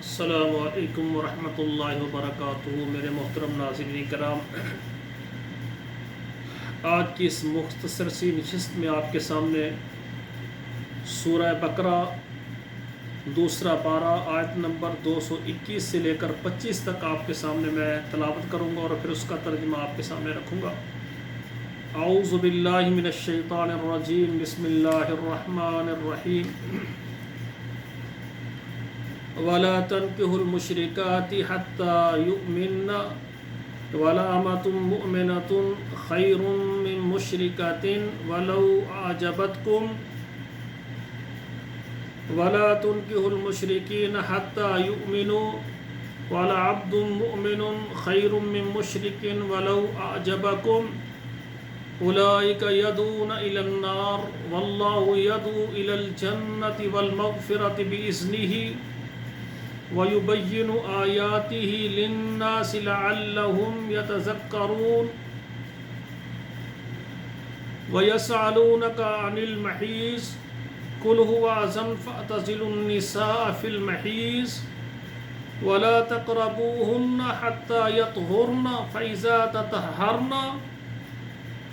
السلام علیکم ورحمۃ اللہ وبرکاتہ۔ میرے محترم ناظرین کرام، آج کی اس مختصر سی نشست میں آپ کے سامنے سورہ بقرہ دوسرا پارہ آیت نمبر 221 سے لے کر 25 تک آپ کے سامنے میں تلاوت کروں گا اور پھر اس کا ترجمہ آپ کے سامنے رکھوں گا۔ اعوذ باللہ من الشیطان الرجیم، بسم اللہ الرحمن الرحیم۔ وَلَا تَنكِحُوا الْمُشْرِكَاتِ حَتَّى يُؤْمِنَّ وَلَأَمَةٌ مُؤْمِنَةٌ خَيْرٌ مِّن مُشْرِكَةٍ وَلَوْ أَعْجَبَتْكُمْ وَلَا تُنكِحُوا الْمُشْرِكِينَ حَتَّى يُؤْمِنُوا وَلَعَبْدٌ مُؤْمِنٌ خَيْرٌ مِّن مُشْرِكٍ وَلَوْ أَعْجَبَكُمْ أُولَٰئِكَ يَدْعُونَ إِلَى النَّارِ وَاللَّهُ يَدْعُو إِلَى الْجَنَّةِ وَالْمَغْفِرَةِ بِإِذْنِهِ وَيُبَيِّنُ آيَاتِهِ لِلنَّاسِ لَعَلَّهُمْ يَتَذَكَّرُونَ وَيَسْأَلُونَكَ عَنِ الْمَحِيضِ قُلْ هُوَ أَذًى فَاعْتَزِلُوا النِّسَاءَ فِي الْمَحِيضِ وَلَا تَقْرَبُوهُنَّ حَتَّى يَطْهُرْنَ فَإِذَا تَطَهَّرْنَ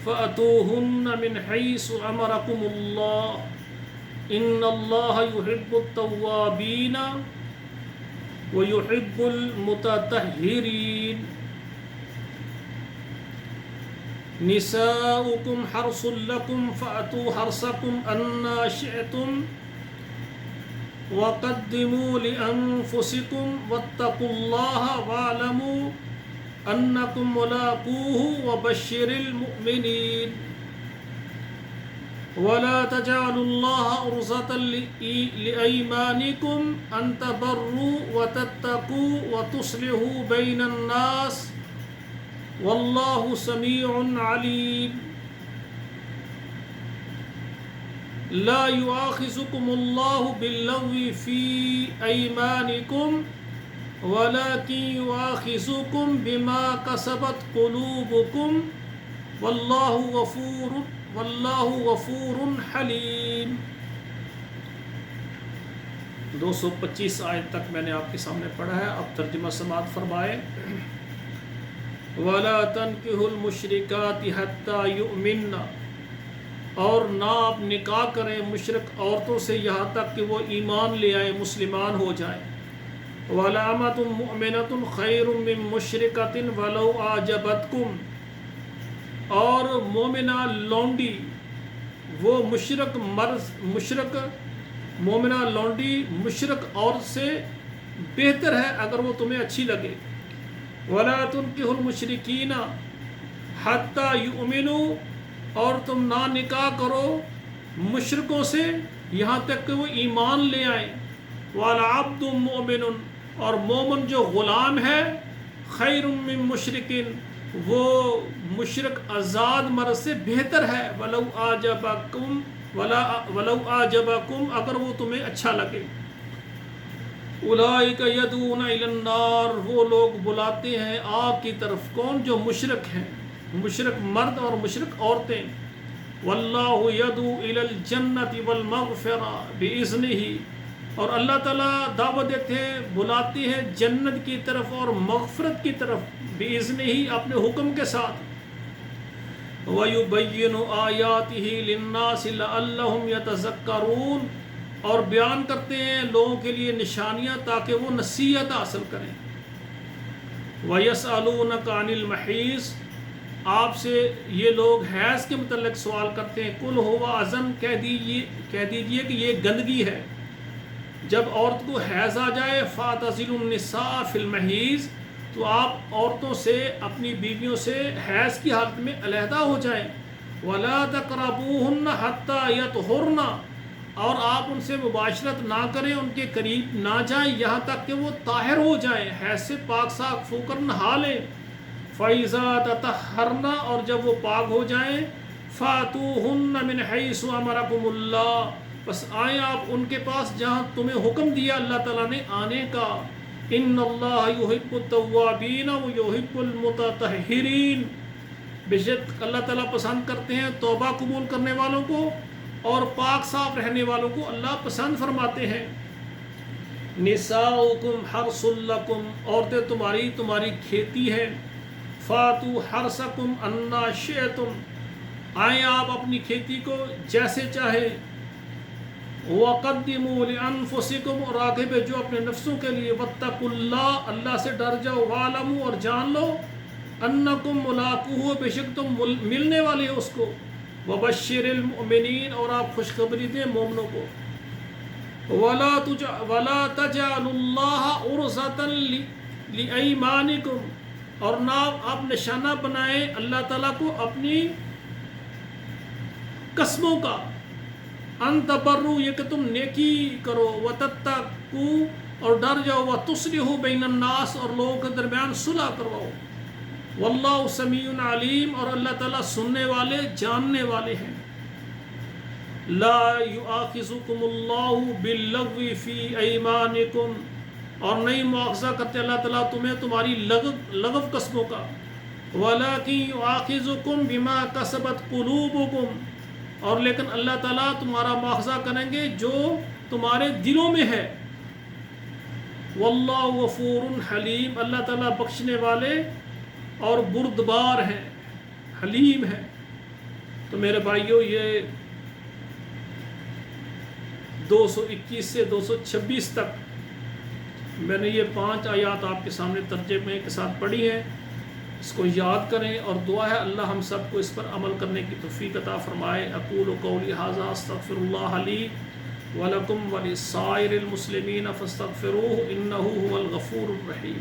فَأْتُوهُنَّ مِنْ حَيْثُ أَمَرَكُمُ اللَّهُ إِنَّ اللَّهَ يُحِبُّ التَّوَّابِينَ وَيُحِبُّ الْمُتَطَهِّرِينَ۔ نِسَاؤُكُمْ حَرْثٌ لَكُمْ فَأْتُوا حَرْثَكُمْ أَنَّىٰ شِئْتُمْ وَقَدِّمُوا لِأَنفُسِكُمْ وَاتَّقُوا اللَّهَ وَاعْلَمُوا أَنَّكُمْ مُلَاقُوهُ وَبَشِّرِ الْمُؤْمِنِينَ۔ وَلَا تَجْعَلُوا اللَّهَ عُرْضَةً لِأَيْمَانِكُمْ أَن تَبَرُّوا وَتَتَّقُوا وَتُصْلِحُوا بَيْنَ النَّاسِ وَاللَّهُ سَمِيعٌ عَلِيمٌ۔ لَا يُؤَاخِذُكُمُ اللَّهُ بِاللَّغْوِ فِي أَيْمَانِكُمْ وَلَٰكِن يُؤَاخِذُكُم بِمَا كَسَبَتْ قُلُوبُكُمْ وَاللَّهُ غَفُورٌ حَلِيمٌ۔ 225 آیت تک میں نے آپ کے سامنے پڑھا ہے، اب ترجمہ سماعت فرمائے۔ وَلَا تَنكِحُوا الْمُشْرِكَاتِ حَتَّى يُؤْمِنَّ، اور نہ آپ نکاح کریں مشرک عورتوں سے یہاں تک کہ وہ ایمان لے آئیں، مسلمان ہو جائیں۔ وَلَأَمَةٌ مُؤْمِنَةٌ خَيْرٌ مِّن مُشْرِكَةٍ وَلَوْ أَعْجَبَتْكُمْ، اور مومنہ لونڈی وہ مومنہ لونڈی مشرک عورت سے بہتر ہے اگر وہ تمہیں اچھی لگے۔ وَلَا تُنكِحُوا الْمُشْرِكِينَ حَتَّى يُؤْمِنُوا، اور تم نہ نکاح کرو مشرکوں سے یہاں تک کہ وہ ایمان لے آئیں۔ وَلَعَبْدٌ مُؤْمِنٌ، اور مومن جو غلام ہے، خَيْرٌ مِّن مُشْرِكٍ، وہ مشرک آزاد مرد سے بہتر ہے۔ وَلَوْ أَعْجَبَكُمْ، اگر وہ تمہیں اچھا لگے۔ أُولَٰئِكَ يَدْعُونَ إِلَى النَّارِ، وہ لوگ بلاتے ہیں آگ کی طرف۔ کون؟ جو مشرک ہیں، مشرک مرد اور مشرک عورتیں۔ وَاللَّهُ يَدْعُو إِلَى الْجَنَّةِ وَالْمَغْفِرَةِ بِإِذْنِهِ، اور اللہ تعالیٰ دعوت دیتے ہیں، بلاتے ہیں جنت کی طرف اور مغفرت کی طرف، بِإِذْنِهِ، اپنے حکم کے ساتھ۔ وَيُبَيِّنُ آيَاتِهِ لِلنَّاسِ لَعَلَّهُمْ يَتَذَكَّرُونَ، اور بیان کرتے ہیں لوگوں کے لیے نشانیاں تاکہ وہ نصیحت حاصل کریں۔ وَيَسْأَلُونَكَ عَنِ الْمَحِيضِ، آپ سے یہ لوگ حیض کے متعلق سوال کرتے ہیں۔ قُلْ هُوَ أَذًى، کہہ دیجئے کہ یہ گندگی ہے۔ جب عورت کو حیض آ جائے، فَاعْتَزِلُوا النِّسَاءَ فِي الْمَحِيضِ، تو آپ عورتوں سے، اپنی بیویوں سے حیض کی حالت میں علیحدہ ہو جائیں۔ وَلَا تَقْرَبُوهُنَّ حَتَّى يَطْهُرْنَ، اور آپ ان سے مباشرت نہ کریں، ان کے قریب نہ جائیں یہاں تک کہ وہ طاہر ہو جائیں، حیض سے پاک صاف ہو کر نہا لیں۔ فَإِذَا تَطَهَّرْنَ، اور جب وہ پاک ہو جائیں، فَأْتُوهُنَّ مِنْ حَيْثُ أَمَرَكُمُ اللَّهُ، بس آئیں آپ ان کے پاس جہاں تمہیں حکم دیا اللہ تعالیٰ نے آنے کا۔ إِنَّ اللَّهَ يُحِبُّ التَّوَّابِينَ وَيُحِبُّ الْمُتَطَهِّرِينَ، بے شک اللہ تعالیٰ پسند کرتے ہیں توبہ قبول کرنے والوں کو، اور پاک صاف رہنے والوں کو اللہ پسند فرماتے ہیں۔ نساؤکم حرث لکم، عورتیں تمہاری کھیتی ہیں، فاتو حرثکم انا شئتم، آئیں آپ اپنی کھیتی کو جیسے چاہیں، وقدموا لانفسکم، اور آگے بھیجو اپنے نفسوں کے لیے، واتقوا اللہ، اللہ سے ڈر جاؤ، وعلموا، اور جان لو، انکم ملاقوہ، بے شک تم ملنے والے ہو اس کو، وبشر المؤمنین، اور آپ خوشخبری دیں مومنوں کو، ولا تجعلوا اللہ عرضۃ لایمانکم، اور نہ آپ نشانہ بنائیں اللہ تعالیٰ کو اپنی قسموں کا، ان تبروا، یہ کہ تم نیکی کرو، وتتقوا، اور ڈر جاؤ، وتصلحوا بین الناس، اور لوگوں کے درمیان صلح کرواؤ، واللہ سمیع علیم، اور اللہ تعالیٰ سننے والے جاننے والے ہیں۔ لا یؤاخذکم اللہ باللغو فی ایمانکم، اور نہیں مؤاخذہ کرتے اللہ تعالیٰ تمہیں تمہاری لغو قسموں کا، ولکن یؤاخذکم بما کسبت قلوبکم، اور لیکن اللہ تعالیٰ تمہارا مؤاخذہ کریں گے جو تمہارے دلوں میں ہے، واللہ غفور حلیم، اللہ تعالیٰ بخشنے والے اور بردبار ہیں، حلیم ہے۔ تو میرے بھائیوں، یہ 221 سے 226 تک میں نے یہ 5 آیات آپ کے سامنے ترجمے کے ساتھ پڑھی ہیں، اس کو یاد کریں، اور دعا ہے اللہ ہم سب کو اس پر عمل کرنے کی توفیق عطا فرمائے۔ اقول قولی ھذا استغفر اللہ لی ولکم ولسائر المسلمین فاستغفروہ انہ ھو الغفور الرحیم۔